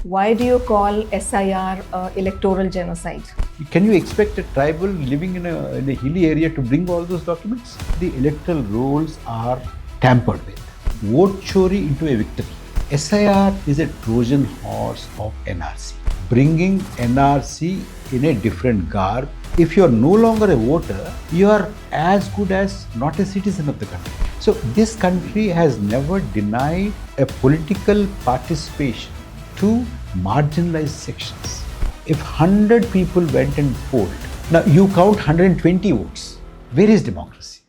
Why do you call SIR electoral genocide? Can you expect a tribal living in a hilly area to bring all those documents? The electoral rolls are tampered with. Vote chori into a victory. SIR is a Trojan horse of NRC, bringing NRC in a different garb. If you are no longer a voter, you are as good as not a citizen of the country. So this country has never denied a political participation to marginalized sections. If 100 people went and polled, now you count 120 votes. Where is democracy?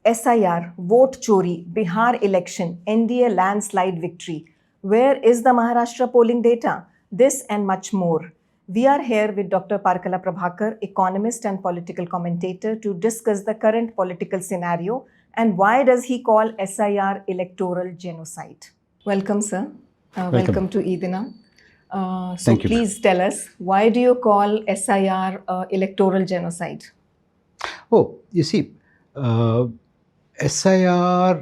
SIR, vote chori, Bihar election, NDA landslide victory. Where is the Maharashtra polling data? This and much more. We are here with Dr. Parkala Prabhakar, economist and political commentator, to discuss the current political scenario and why does he call SIR electoral genocide. Welcome, sir. Welcome to Eedina. Thank you, please tell us, why do you call SIR electoral genocide? Oh, you see, SIR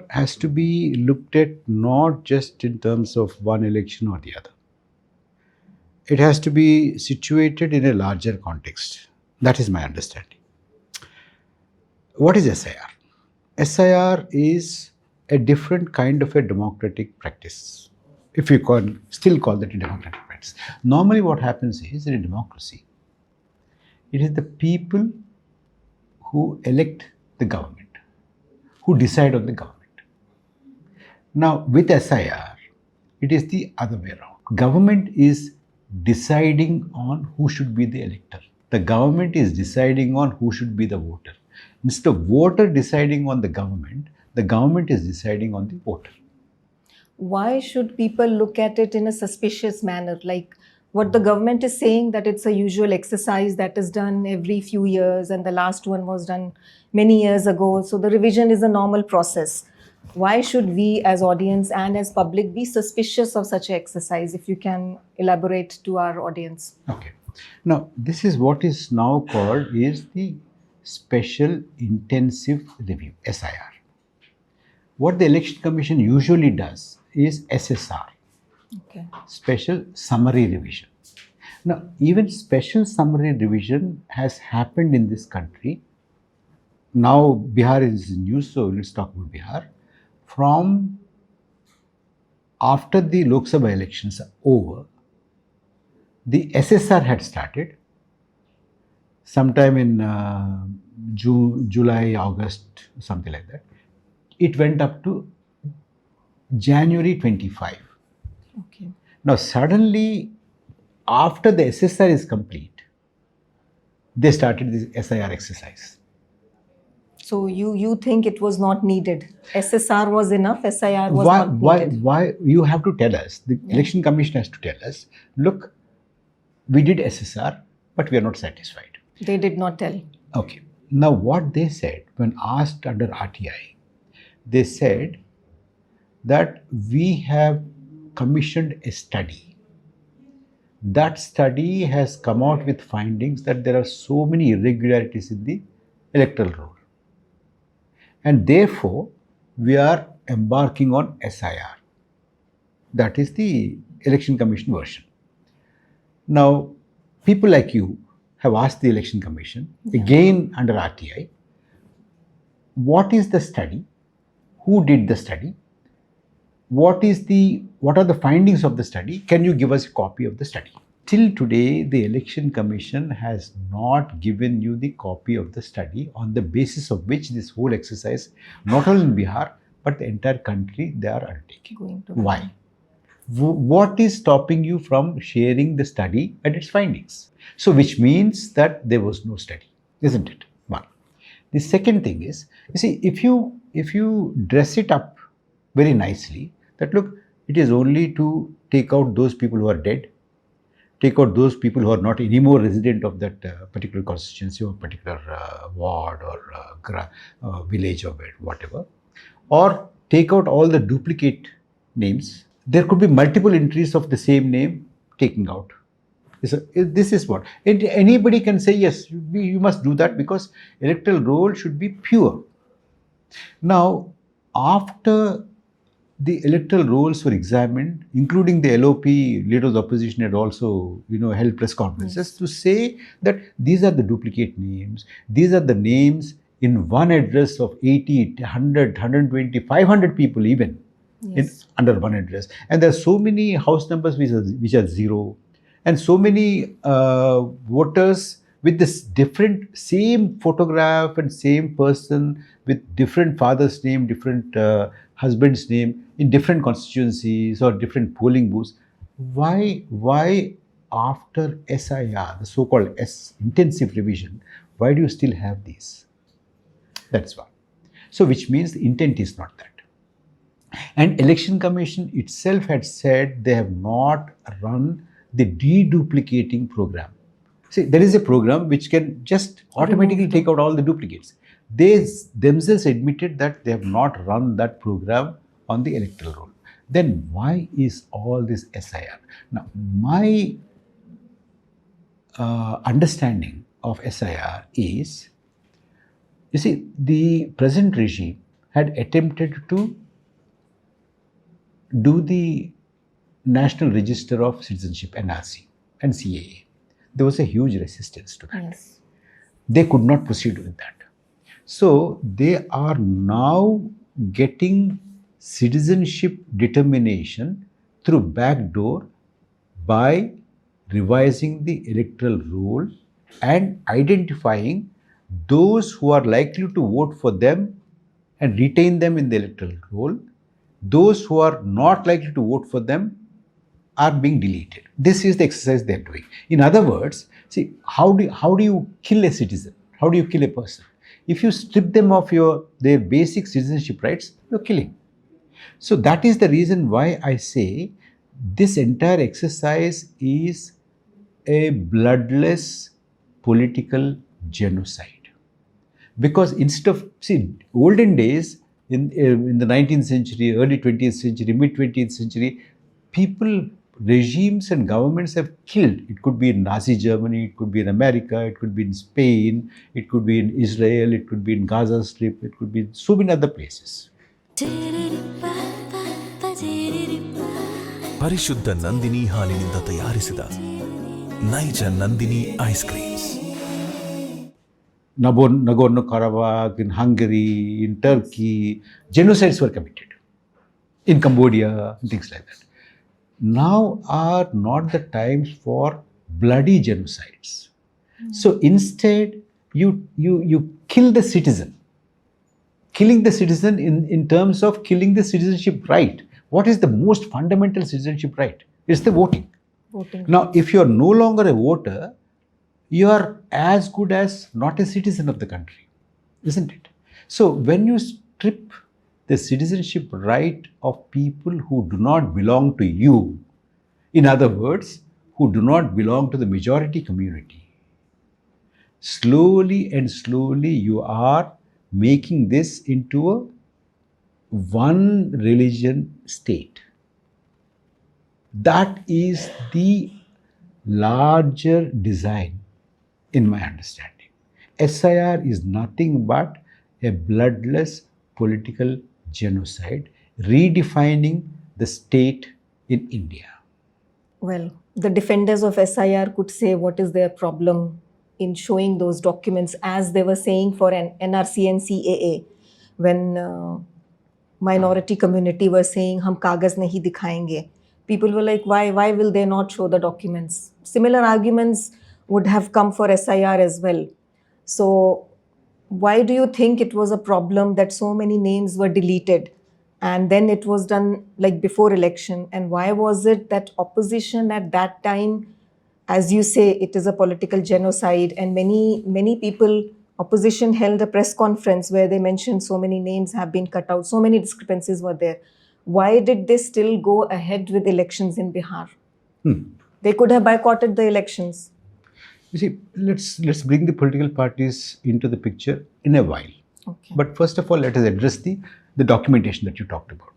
has to be looked at not just in terms of one election or the other. It has to be situated in a larger context. That is my understanding. What is SIR? SIR is a different kind of a democratic practice, if you still call that a democratic practice. Normally what happens is, in a democracy, it is the people who elect the government, who decide on the government. Now with SIR, it is the other way around. Government is deciding on who should be the elector. The government is deciding on who should be the voter. Instead of voter deciding on the government is deciding on the voter. Why should people look at it in a suspicious manner? Like what the government is saying, that it's a usual exercise that is done every few years and the last one was done many years ago. So the revision is a normal process. Why should we as audience and as public be suspicious of such an exercise? If you can elaborate to our audience. Okay. Now, this is what is now called is the Special Intensive Review, SIR. What the Election Commission usually does is SSR, Okay. Special Summary Revision. Now, even Special Summary Revision has happened in this country. Now, Bihar is in news, so let's talk about Bihar. From after the Lok Sabha elections are over, the SSR had started sometime in June, July, August, something like that. It went up to January 25. Okay. Now suddenly, after the SSR is complete, they started this SIR exercise. So you think it was not needed? SSR was enough, SIR was not needed? Why? You have to tell us, the Election Commission has to tell us, look, we did SSR, but we are not satisfied. They did not tell. Okay. Now what they said when asked under RTI, they said that we have commissioned a study. That study has come out with findings that there are so many irregularities in the electoral roll. And therefore, we are embarking on SIR. That is the Election Commission version. Now, people like you have asked the Election Commission, again under RTI, what is the study? Who did the study? What are the findings of the study? Can you give us a copy of the study? Till today, the Election Commission has not given you the copy of the study on the basis of which this whole exercise, not only in Bihar, but the entire country, they are undertaking. Why? What is stopping you from sharing the study and its findings? So, which means that there was no study, isn't it? One. The second thing is, you see, if you dress it up very nicely, that look, it is only to take out those people who are dead, take out those people who are not anymore resident of that particular constituency or particular ward or village or whatever, or take out all the duplicate names. There could be multiple entries of the same name taking out. So this is what anybody can say, yes, you must do that because electoral roll should be pure. Now, after the electoral rolls were examined, including the LOP, leader of the opposition had also, held press conferences to say that these are the duplicate names. These are the names in one address of 80, 100, 120, 500 people even under one address. And there are so many house numbers which are zero, and so many voters with this different, same photograph and same person with different father's name, different husband's name in different constituencies or different polling booths. Why after SIR, the so-called intensive revision, why do you still have these? That's why. So which means the intent is not that. And Election Commission itself had said they have not run the deduplicating program. See, there is a program which can just automatically take out all the duplicates. They themselves admitted that they have not run that program on the electoral roll. Then why is all this SIR? Now, my understanding of SIR is, you see, the present regime had attempted to do the National Register of Citizenship, NRC, and CAA. There was a huge resistance to that. Yes. They could not proceed with that. So they are now getting citizenship determination through back door by revising the electoral roll and identifying those who are likely to vote for them and retain them in the electoral roll. Those who are not likely to vote for them are being deleted. This is the exercise they are doing. In other words, see, how do you kill a citizen? How do you kill a person? If you strip them of their basic citizenship rights, you're killing. So that is the reason why I say this entire exercise is a bloodless political genocide. Because instead of, olden days, in the 19th century, early 20th century, mid 20th century, people, regimes and governments have killed. It could be in Nazi Germany, it could be in America, it could be in Spain, it could be in Israel, it could be in Gaza Strip, it could be in so many other places. ಪರಿಶುದ್ಧ ನಂದಿನಿ ಹಾಲಿನಿಂದ ತಯಾರಿಸಿದ ನೈಜ Nandini ice creams. Nagorno-Karabakh, in Hungary, in Turkey, genocides were committed. In Cambodia, and things like that. Now are not the times for bloody genocides. So instead, you kill the citizen. Killing the citizen in terms of killing the citizenship right. What is the most fundamental citizenship right? It's the voting. Now, if you are no longer a voter, you are as good as not a citizen of the country, isn't it? So when you strip the citizenship right of people who do not belong to you, in other words, who do not belong to the majority community, slowly and slowly you are making this into a one religion state. That is the larger design, in my understanding. SIR is nothing but a bloodless political genocide, redefining the state in India. Well, the defenders of SIR could say what is their problem in showing those documents, as they were saying for an NRC and CAA, when minority community were saying, "Hum kagaz nahi dikhayenge." People were like, why will they not show the documents? Similar arguments would have come for SIR as well. So why do you think it was a problem that so many names were deleted and then it was done like before election? And why was it that opposition at that time, as you say, it is a political genocide, and many people, opposition held a press conference where they mentioned so many names have been cut out, so many discrepancies were there. Why did they still go ahead with elections in Bihar? They could have boycotted the elections. You see, let's bring the political parties into the picture in a while. Okay. But first of all, let us address the documentation that you talked about.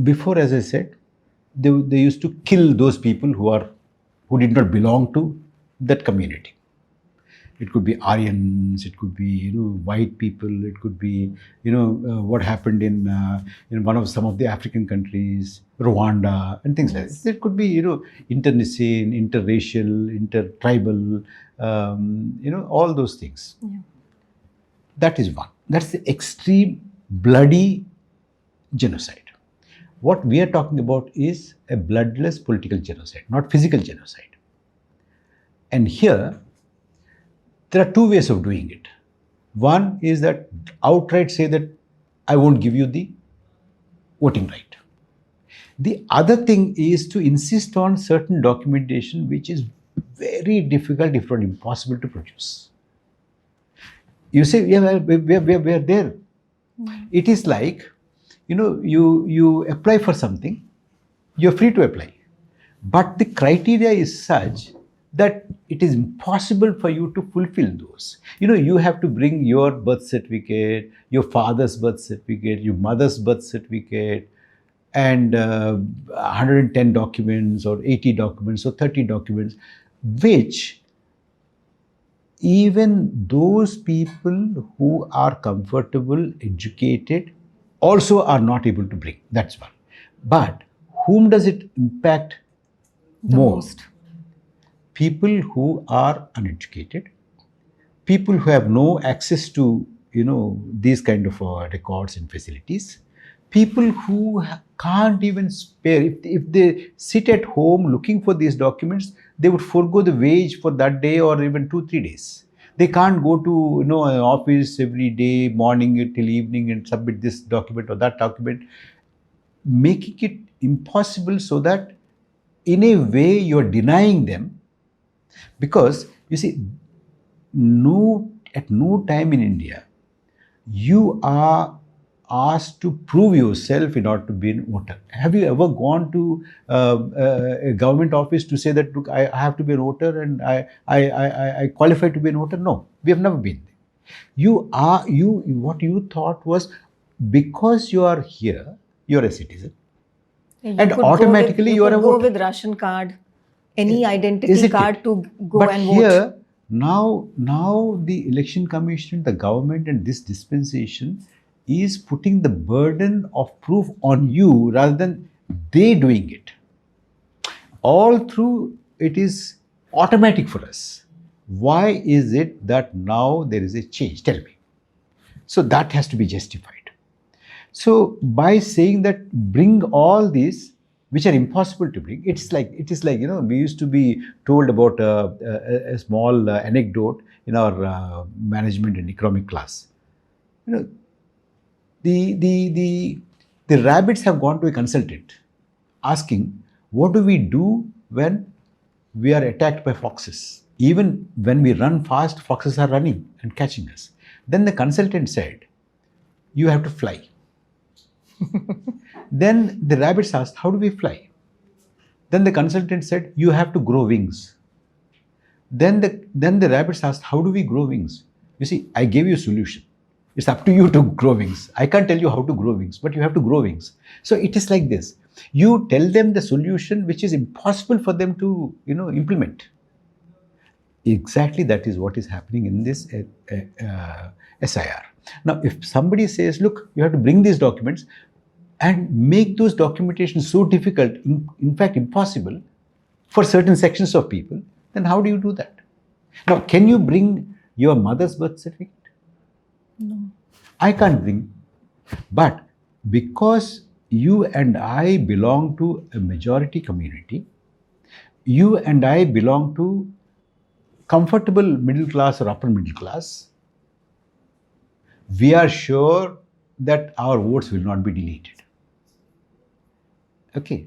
Before, as I said, they used to kill those people who did not belong to that community. It could be Aryans, it could be white people, it could be what happened in some of the African countries, Rwanda, and things like this. It could be internecine, interracial, intertribal, all those things. Yeah. That is one. That's the extreme bloody genocide. What we are talking about is a bloodless political genocide, not physical genocide. And here, there are two ways of doing it. One is that outright say that I won't give you the voting right. The other thing is to insist on certain documentation which is very difficult, if not impossible, to produce. You say, yeah, we are there. It is like, you apply for something, you're free to apply. But the criteria is such that it is impossible for you to fulfill those. You have to bring your birth certificate, your father's birth certificate, your mother's birth certificate, and 110 documents or 80 documents or 30 documents, which even those people who are comfortable, educated, also are not able to bring. That's one. But whom does it impact more? Most. People who are uneducated, people who have no access to these kind of records and facilities, people who can't even spare. If they sit at home looking for these documents, they would forego the wage for that day or even 2-3 days. They can't go to an office every day, morning till evening, and submit this document or that document, making it impossible, so that in a way you're denying them. Because you see, at no time in India you are asked to prove yourself in order to be a voter. Have you ever gone to a government office to say that, look, I have to be a voter and I qualify to be a voter? No, we have never been there. What you thought was, because you are here, you are a citizen, and automatically you are a voter. Go with ration card, any identity card to go and vote. But here, now the election commission, the government, and this dispensation is putting the burden of proof on you rather than they doing it. All through, it is automatic for us. Why is it that now there is a change? Tell me. So that has to be justified. So by saying that bring all these which are impossible to bring, it is like we used to be told about a small anecdote in our management and economic class. The rabbits have gone to a consultant asking, what do we do when we are attacked by foxes? Even when we run fast, foxes are running and catching us. Then the consultant said, you have to fly. Then the rabbits asked, how do we fly? Then the consultant said, you have to grow wings. Then the rabbits asked, how do we grow wings? You see, I gave you a solution. It's up to you to grow wings. I can't tell you how to grow wings, but you have to grow wings. So it is like this. You tell them the solution which is impossible for them to implement. Exactly that is what is happening in this SIR. Now, if somebody says, look, you have to bring these documents and make those documentation so difficult, in fact impossible, for certain sections of people, then how do you do that? Now, can you bring your mother's birth certificate? No. I can't bring. But because you and I belong to a majority community, you and I belong to comfortable middle class or upper middle class, we are sure that our votes will not be deleted. Okay.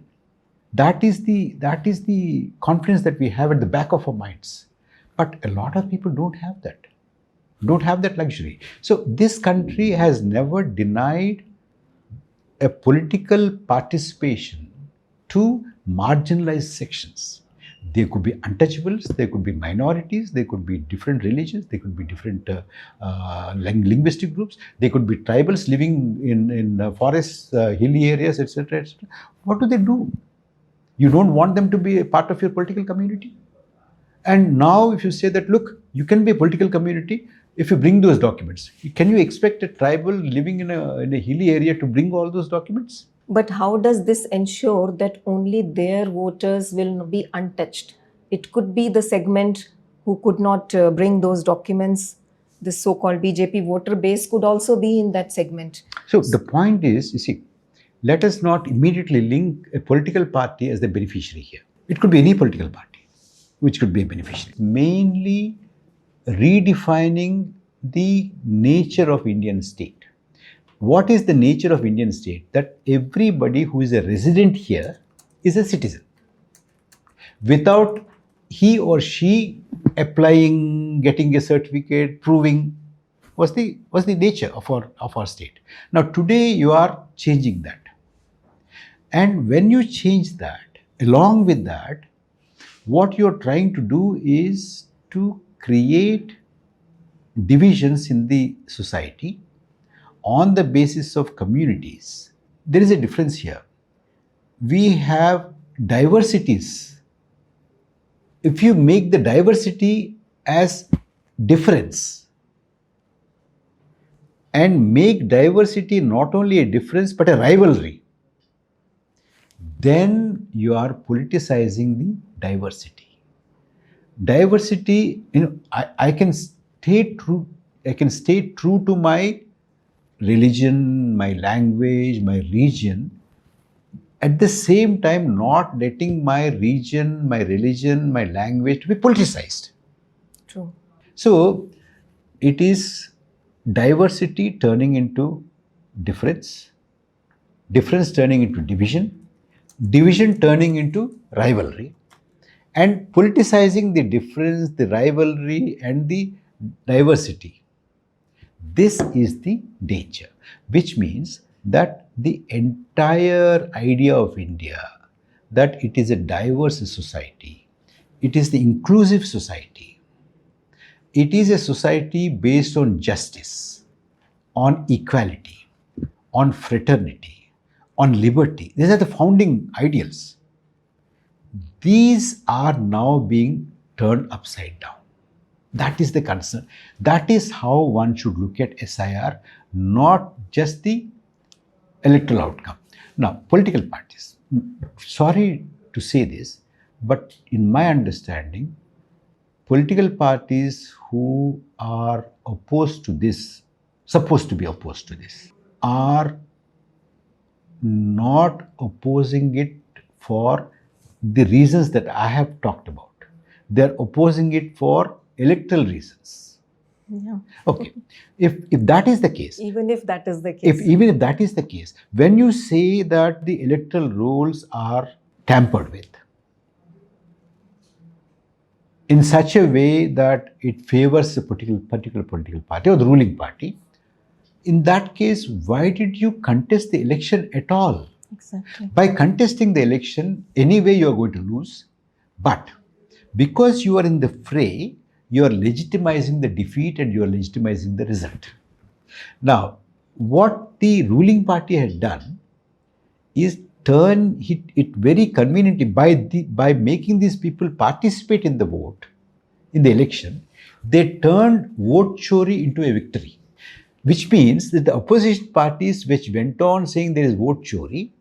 That is the confidence that we have at the back of our minds. But a lot of people don't have that luxury. So this country has never denied a political participation to marginalized sections. They could be untouchables, they could be minorities, they could be different religions, they could be different linguistic groups, they could be tribals living in forests, hilly areas, etc., etc. What do? You don't want them to be a part of your political community? And now if you say that, look, you can be a political community if you bring those documents. Can you expect a tribal living in a hilly area to bring all those documents? But how does this ensure that only their voters will be untouched? It could be the segment who could not bring those documents. This so-called BJP voter base could also be in that segment. So the point is, you see, let us not immediately link a political party as the beneficiary here. It could be any political party which could be a beneficiary. Mainly redefining the nature of Indian state. What is the nature of Indian state? That everybody who is a resident here is a citizen. Without he or she applying, getting a certificate, proving, was the nature of our state. Now today you are changing that. And when you change that, along with that, what you're trying to do is to create divisions in the society on the basis of communities. There is a difference here. We have diversities. If you make the diversity as difference and make diversity not only a difference but a rivalry, then you are politicizing the diversity. Diversity, I can stay true to my religion, my language, my region, at the same time not letting my region, my religion, my language to be politicized. True. So it is diversity turning into difference, difference turning into division, division turning into rivalry, and politicizing the difference, the rivalry, and the diversity. This is the danger, which means that the entire idea of India, that it is a diverse society, it is the inclusive society, it is a society based on justice, on equality, on fraternity, on liberty. These are the founding ideals. These are now being turned upside down. That is the concern. That is how one should look at SIR, not just the electoral outcome. Now, political parties. Sorry to say this, but in my understanding, political parties who are opposed to this, supposed to be opposed to this, are not opposing it for the reasons that I have talked about. They are opposing it for electoral reasons. Yeah. Okay. If that is the case, Even if that is the case. even if that is the case, when you say that the electoral rolls are tampered with in such a way that it favors a particular political party or the ruling party, in that case, why did you contest the election at all? Exactly. By contesting the election, anyway you are going to lose. But because you are in the fray, you are legitimizing the defeat and you are legitimizing the result. Now, what the ruling party had done is turn it very conveniently by making these people participate in the vote, in the election. They turned vote chori into a victory, which means that the opposition parties which went on saying there is vote chori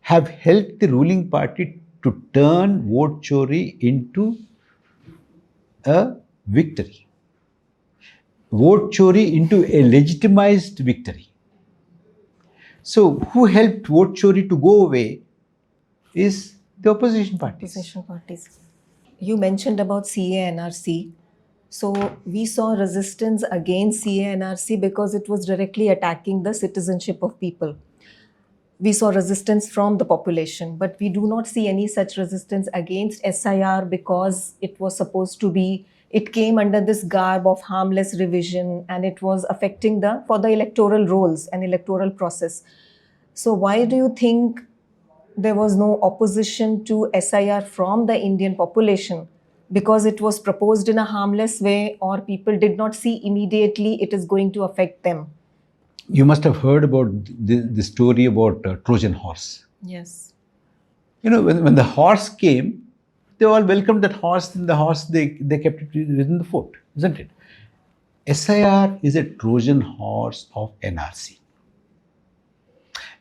have helped the ruling party to turn vote chori into a victory. Vote chori into a legitimized victory. So who helped vote chori to go away is the opposition parties. Opposition parties. You mentioned about CA-NRC. So we saw resistance against CA-NRC because it was directly attacking the citizenship of people. We saw resistance from the population, but we do not see any such resistance against SIR because it was supposed to be, it came under this garb of harmless revision and it was affecting for the electoral rolls and electoral process. So why do you think there was no opposition to SIR from the Indian population? Because it was proposed in a harmless way, or people did not see immediately it is going to affect them? You must have heard about the story about Trojan horse. Yes. You know, when the horse came, they all welcomed that horse, and the horse they kept it within the fort, isn't it? SIR is a Trojan horse of NRC.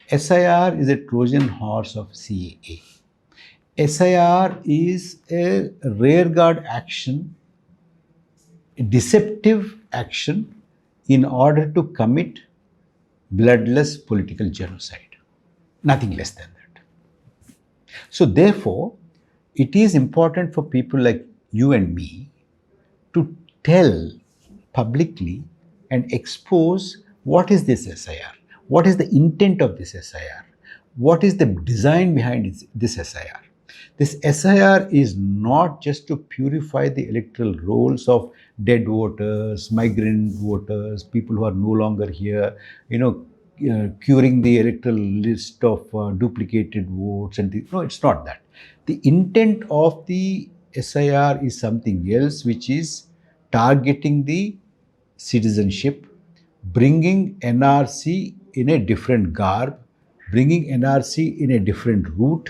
SIR is a Trojan horse of CAA. SIR is a rearguard action, a deceptive action in order to commit bloodless political genocide. Nothing less than that. So therefore, it is important for people like you and me to tell publicly and expose what is this SIR, what is the intent of this SIR, what is the design behind this SIR. This SIR is not just to purify the electoral rolls of dead voters, migrant voters, people who are no longer here, curing the electoral list of duplicated votes. No, it's not that. The intent of the SIR is something else, which is targeting the citizenship, bringing NRC in a different garb, bringing NRC in a different route.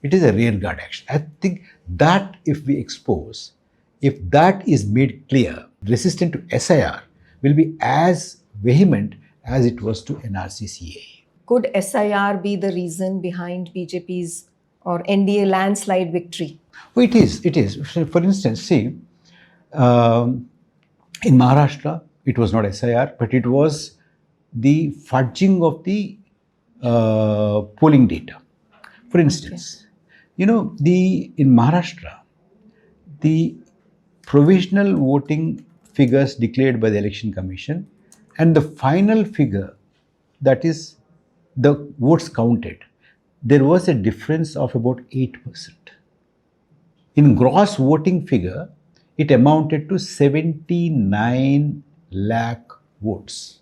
It is a rearguard action. I think that if we expose, if that is made clear, resistance to SIR will be as vehement as it was to NRC-CAA. Could SIR be the reason behind BJP's or NDA landslide victory? Oh, it is. So for instance, see, in Maharashtra, it was not SIR, but it was the fudging of the polling data. For instance, in Maharashtra, the provisional voting figures declared by the Election Commission and the final figure, that is the votes counted, there was a difference of about 8%. In gross voting figure, it amounted to 79 lakh votes,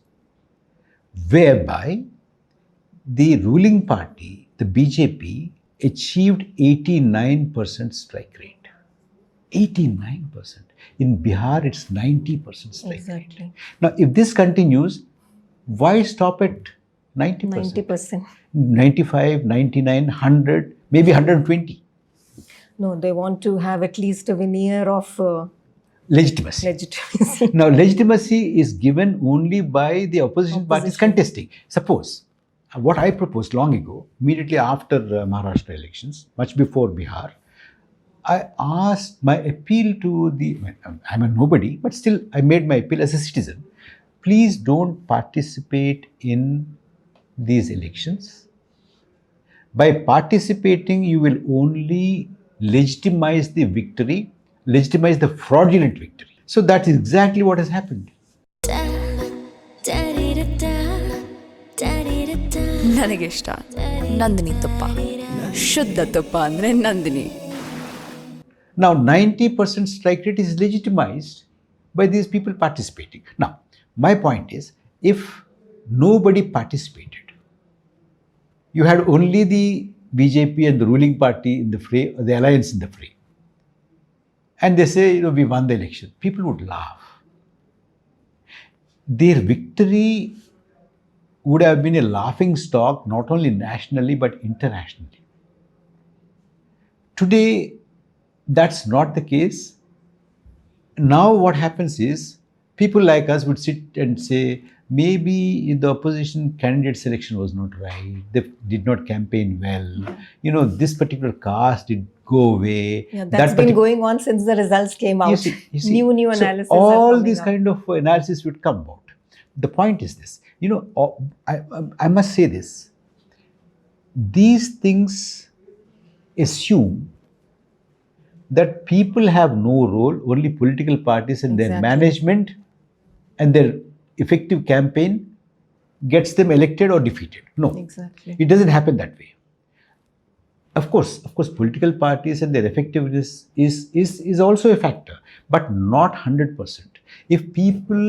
whereby the ruling party, the BJP, achieved 89% strike rate. 89%. In Bihar, it's 90% strike rate. Now, if this continues, why stop at 90%? 90%. 95, 99, 100, maybe 120. No, they want to have at least a veneer of legitimacy. Now, legitimacy is given only by the opposition parties contesting. Suppose, what I proposed long ago, immediately after Maharashtra elections, much before Bihar, I asked my appeal to I'm a nobody, but still I made my appeal as a citizen. Please don't participate in these elections. By participating, you will only legitimize the victory, legitimize the fraudulent victory. So that is exactly what has happened. ನನಗಿಷ್ಟ ನಂದಿನಿ ತುಪ್ಪ ಶುದ್ಧ ತುಪ್ಪ ಅಂದರೆ Nandini. Now 90% strike rate is legitimized by these people participating. Now, my point is, if nobody participated, you had only the BJP and the ruling party in the fray, or the alliance in the fray, and they say, we won the election, people would laugh. Their victory would have been a laughing stock not only nationally but internationally. Today, that's not the case. Now what happens is, people like us would sit and say, maybe the opposition candidate selection was not right, they did not campaign well, this particular caste did go away. Yeah, that's been going on since the results came out. You see. New analysis. So all these kind of analysis would come out. The point is this, I must say this, these things assume that people have no role, only political parties and their management and their effective campaign gets them elected or defeated. No, exactly. It doesn't happen that way. Of course, political parties and their effectiveness is also a factor, but not 100%. If people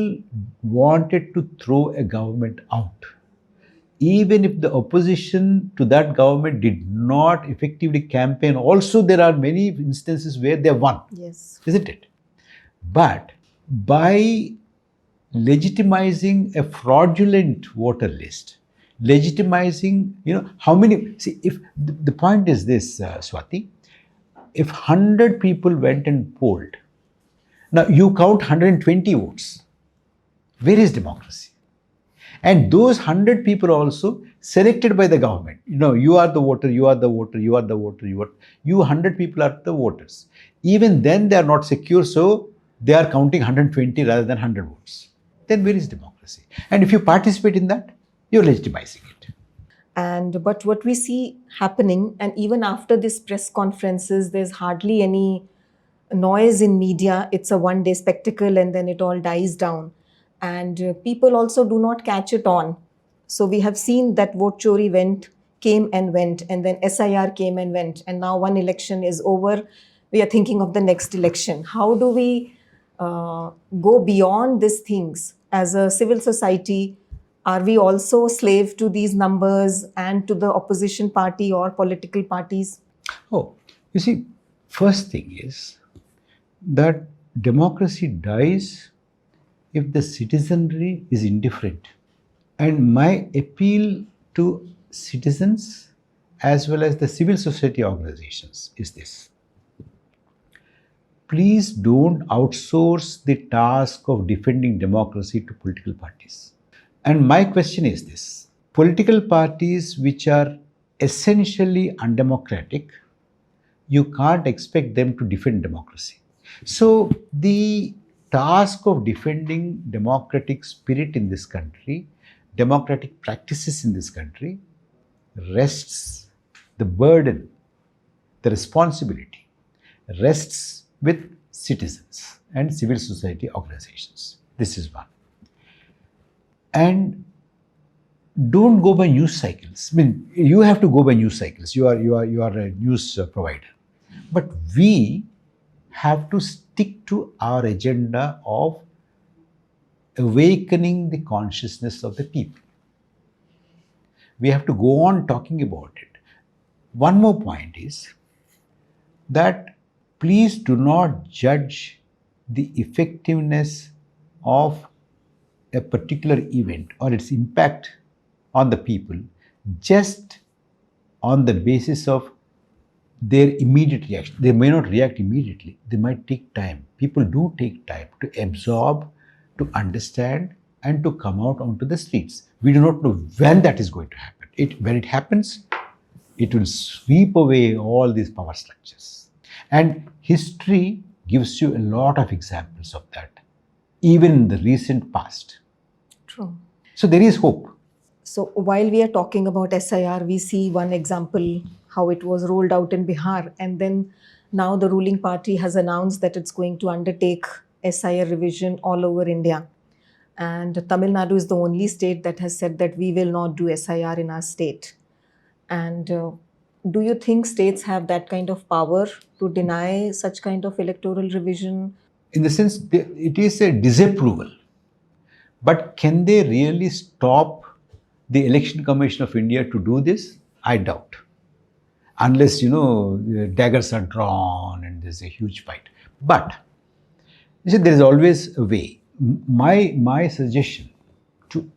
wanted to throw a government out, even if the opposition to that government did not effectively campaign, also there are many instances where they won. Yes. Isn't it? But by legitimizing a fraudulent voter list, legitimizing, how many, see, if the point is this, Swati, if 100 people went and polled, now you count 120 votes. Where is democracy? And those 100 people also selected by the government. You are the voter, you are the voter, you are the voter, you 100 people are the voters. Even then they are not secure, so they are counting 120 rather than 100 votes. Then where is democracy? And if you participate in that, you're legitimizing it. But what we see happening, and even after this press conferences, there's hardly any noise in media. It's a one-day spectacle and then it all dies down. And people also do not catch it on. So we have seen that vote chori came and went, and then SIR came and went, and now one election is over. We are thinking of the next election. How do we go beyond these things as a civil society? Are we also slave to these numbers and to the opposition party or political parties? Oh, you see, first thing is that democracy dies if the citizenry is indifferent. And my appeal to citizens as well as the civil society organizations is this. Please don't outsource the task of defending democracy to political parties. And my question is this: political parties which are essentially undemocratic, you can't expect them to defend democracy. So the task of defending democratic spirit in this country, democratic practices in this country, rests, the burden, the responsibility rests with citizens and civil society organizations. This is one. And don't go by news cycles. I mean, you have to go by news cycles. You are a news provider. But we have to stick to our agenda of awakening the consciousness of the people. We have to go on talking about it. One more point is that please do not judge the effectiveness of a particular event or its impact on the people just on the basis of their immediate reaction. They may not react immediately. They might take time. People do take time to absorb, to understand, and to come out onto the streets. We do not know when that is going to happen. When it happens, it will sweep away all these power structures. And history gives you a lot of examples of that, even in the recent past. True. So there is hope. So while we are talking about SIR, we see one example, how it was rolled out in Bihar. And then now the ruling party has announced that it's going to undertake SIR revision all over India. And Tamil Nadu is the only state that has said that we will not do SIR in our state. And do you think states have that kind of power to deny such kind of electoral revision? In the sense, it is a disapproval. But can they really stop the Election Commission of India to do this? I doubt. Unless, daggers are drawn and there's a huge fight. But you see, there is always a way. My suggestion to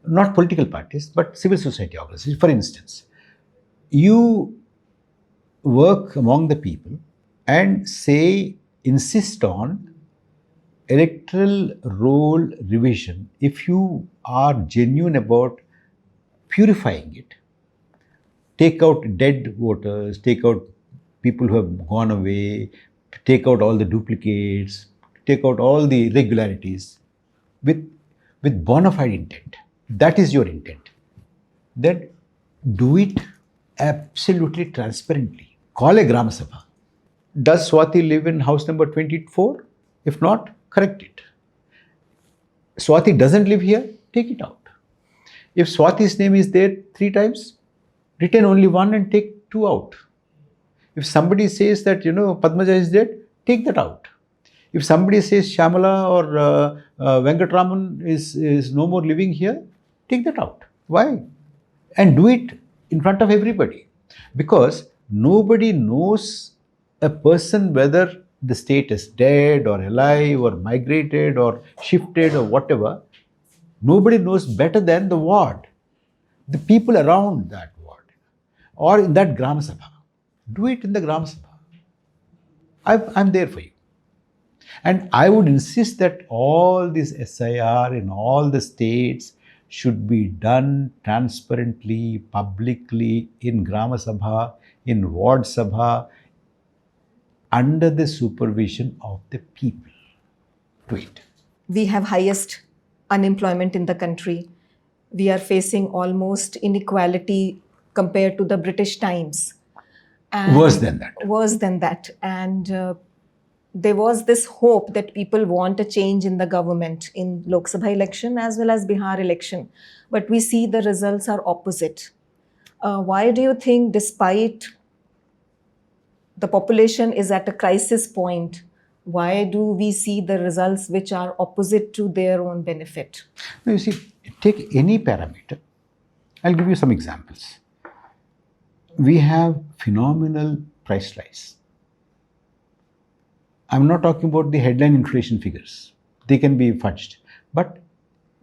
not political parties, but civil society organizations, for instance, you work among the people and insist on electoral roll revision if you are genuine about purifying it. Take out dead voters, take out people who have gone away, take out all the duplicates, take out all the irregularities with bona fide intent. That is your intent. Then do it absolutely transparently. Call a Gram Sabha. Does Swati live in house number 24? If not, correct it. Swati doesn't live here, take it out. If Swati's name is there 3 times, retain only 1 and take 2 out. If somebody says that, Padmaja is dead, take that out. If somebody says Shyamala or Venkatraman is no more living here, take that out. Why? And do it in front of everybody. Because nobody knows a person whether the state is dead or alive or migrated or shifted or whatever. Nobody knows better than the ward, the people around that ward, or in that Gram Sabha. Do it in the Gram Sabha. I'm there for you. And I would insist that all this SIR in all the states should be done transparently, publicly, in Grama Sabha, in Ward Sabha, under the supervision of the people. Do it. We have highest unemployment in the country. We are facing almost inequality compared to the British times. And Worse than that. Worse than that. And there was this hope that people want a change in the government in Lok Sabha election as well as Bihar election. But we see the results are opposite. Why do you think, despite the population is at a crisis point, why do we see the results which are opposite to their own benefit? Now, you see, take any parameter. I'll give you some examples. We have phenomenal price rise. I'm not talking about the headline inflation figures. They can be fudged. But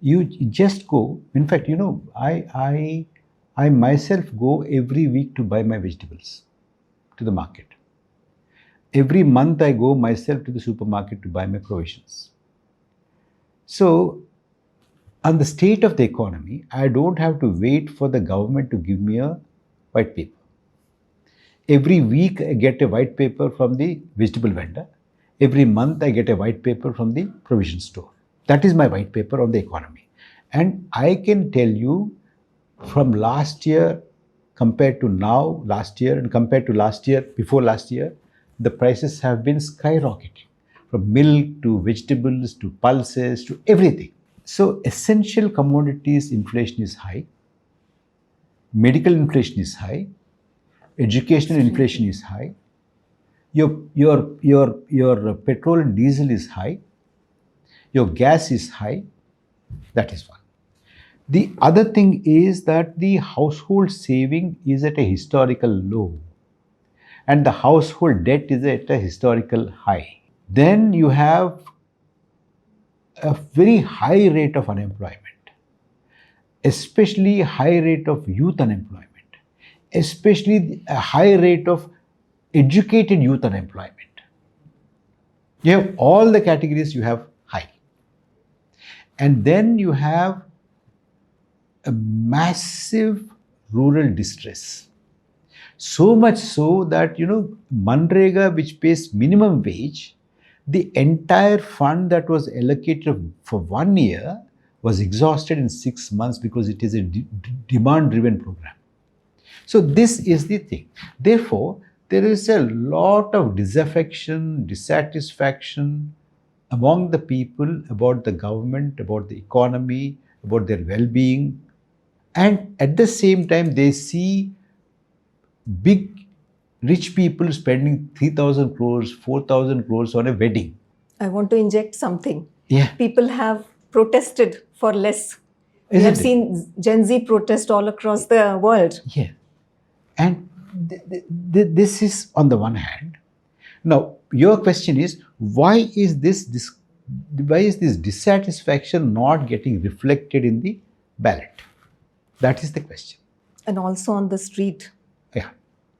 you just go, in fact, I myself go every week to buy my vegetables to the market. Every month I go myself to the supermarket to buy my provisions. So, on the state of the economy, I don't have to wait for the government to give me a white paper. Every week I get a white paper from the vegetable vendor. Every month I get a white paper from the provision store. That is my white paper on the economy. And I can tell you from last year compared to now, last year and compared to last year, before last year, the prices have been skyrocketing, from milk to vegetables to pulses to everything. So essential commodities inflation is high, medical inflation is high, educational inflation is high, your petrol and diesel is high, your gas is high. That is one. The other thing is that the household saving is at a historical low, and the household debt is at a historical high. Then you have a very high rate of unemployment, especially high rate of youth unemployment, especially a high rate of educated youth unemployment. You have all the categories, you have high. And then you have a massive rural distress. So much so that, Manrega, which pays minimum wage, the entire fund that was allocated for 1 year was exhausted in 6 months because it is a demand-driven program. So this is the thing. Therefore, there is a lot of disaffection, dissatisfaction among the people about the government, about the economy, about their well-being. And at the same time, they see big rich people spending 3,000 crores, 4,000 crores on a wedding. I want to inject something. Yeah. People have protested for less. We Isn't have it? seen Gen Z protest all across the world. Yeah. And this is on the one hand. Now, your question is, why is this dissatisfaction not getting reflected in the ballot? That is the question. And also on the street. Yeah.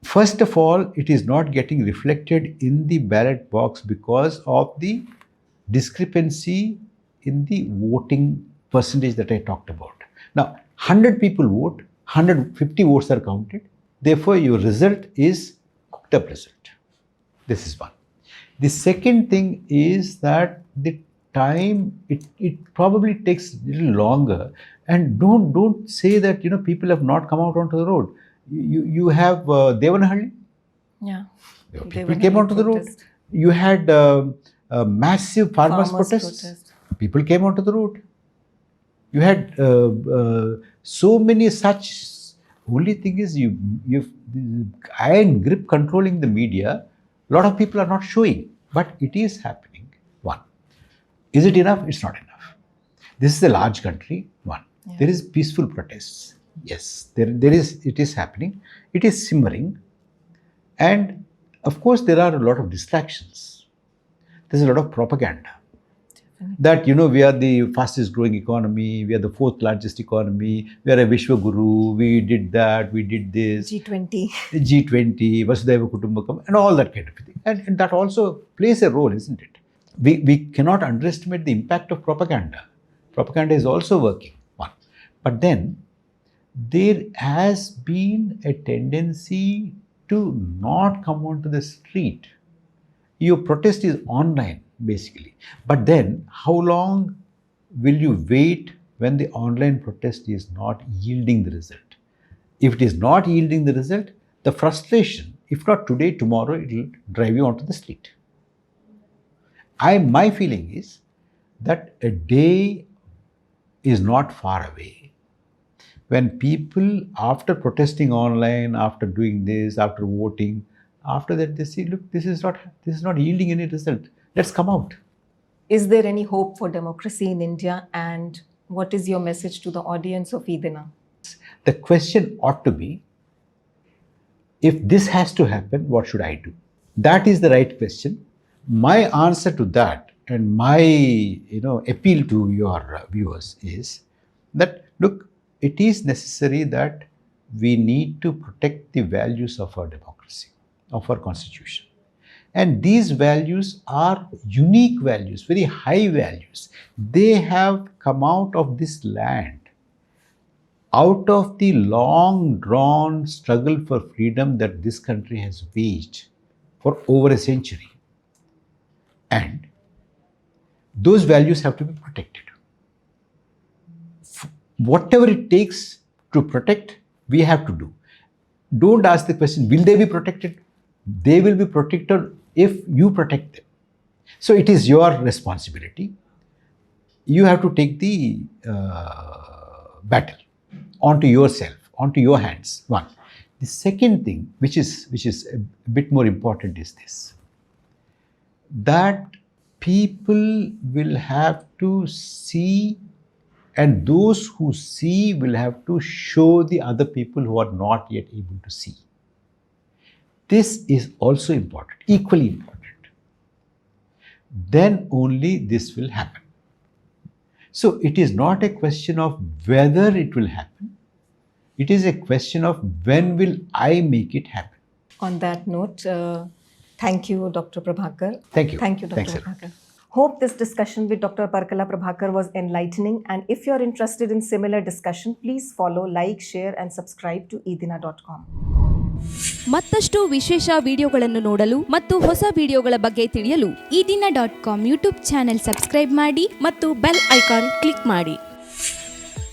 First of all, it is not getting reflected in the ballot box because of the discrepancy in the voting percentage that I talked about. Now, 100 people vote, 150 votes are counted. Therefore, your result is cooked up result. This is one. The second thing is that the time, it probably takes a little longer. And don't say that, people have not come out onto the road. You have Devanahalli. Yeah. People came onto the road. You had a massive farmers protest. People came onto the road. You had so many such. Only thing is, you've iron grip controlling the media. A lot of people are not showing, but it is happening. One. Is it enough? It's not enough. This is a large country. One. Yeah. There is peaceful protests. Yes, it is happening. It is simmering. And of course, there are a lot of distractions. There's a lot of propaganda. That, we are the fastest growing economy, we are the fourth largest economy, we are a Vishwaguru, we did that, we did this. G20. G20, Vasudhaiva Kutumbakam, and all that kind of thing. And that also plays a role, isn't it? We cannot underestimate the impact of propaganda. Propaganda is also working, one. But then, there has been a tendency to not come onto the street. Your protest is online, basically. But then, how long will you wait when the online protest is not yielding the result? If it is not yielding the result, the frustration, if not today, tomorrow, it will drive you onto the street. My feeling is that a day is not far away when people, after protesting online, after doing this, after voting, after that they see, look, this is not yielding any result. Let's come out. Is there any hope for democracy in India? And what is your message to the audience of Eedina? The question ought to be, if this has to happen, what should I do? That is the right question. My answer to that and my appeal to your viewers is that, look, it is necessary that we need to protect the values of our democracy, of our constitution. And these values are unique values, very high values. They have come out of this land, out of the long drawn struggle for freedom that this country has waged for over a century. And those values have to be protected. Whatever it takes to protect, we have to do. Don't ask the question, will they be protected? They will be protected if you protect them. So it is your responsibility. You have to take the battle onto yourself, onto your hands. One. The second thing, which is a bit more important, is this: that people will have to see, and those who see will have to show the other people who are not yet able to see. This is also important, equally important. Then only this will happen. So it is not a question of whether it will happen. It is a question of when will I make it happen. On that note, thank you, Dr. Prabhakar. Thank you. Thank you, Dr. Thanks, Prabhakar. Hope this discussion with Dr. Parkala Prabhakar was enlightening. And if you're interested in similar discussion, please follow, like, share, and subscribe to eedina.com. ಮತ್ತಷ್ಟು ವಿಶೇಷ ವಿಡಿಯೋಗಳನ್ನು ನೋಡಲು ಮತ್ತು ಹೊಸ ವಿಡಿಯೋಗಳ ಬಗ್ಗೆ ತಿಳಿಯಲು eedina.com YouTube channel subscribe ಮಾಡಿ ಮತ್ತು ಬೆಲ್ ಐಕಾನ್ ಕ್ಲಿಕ್ ಮಾಡಿ.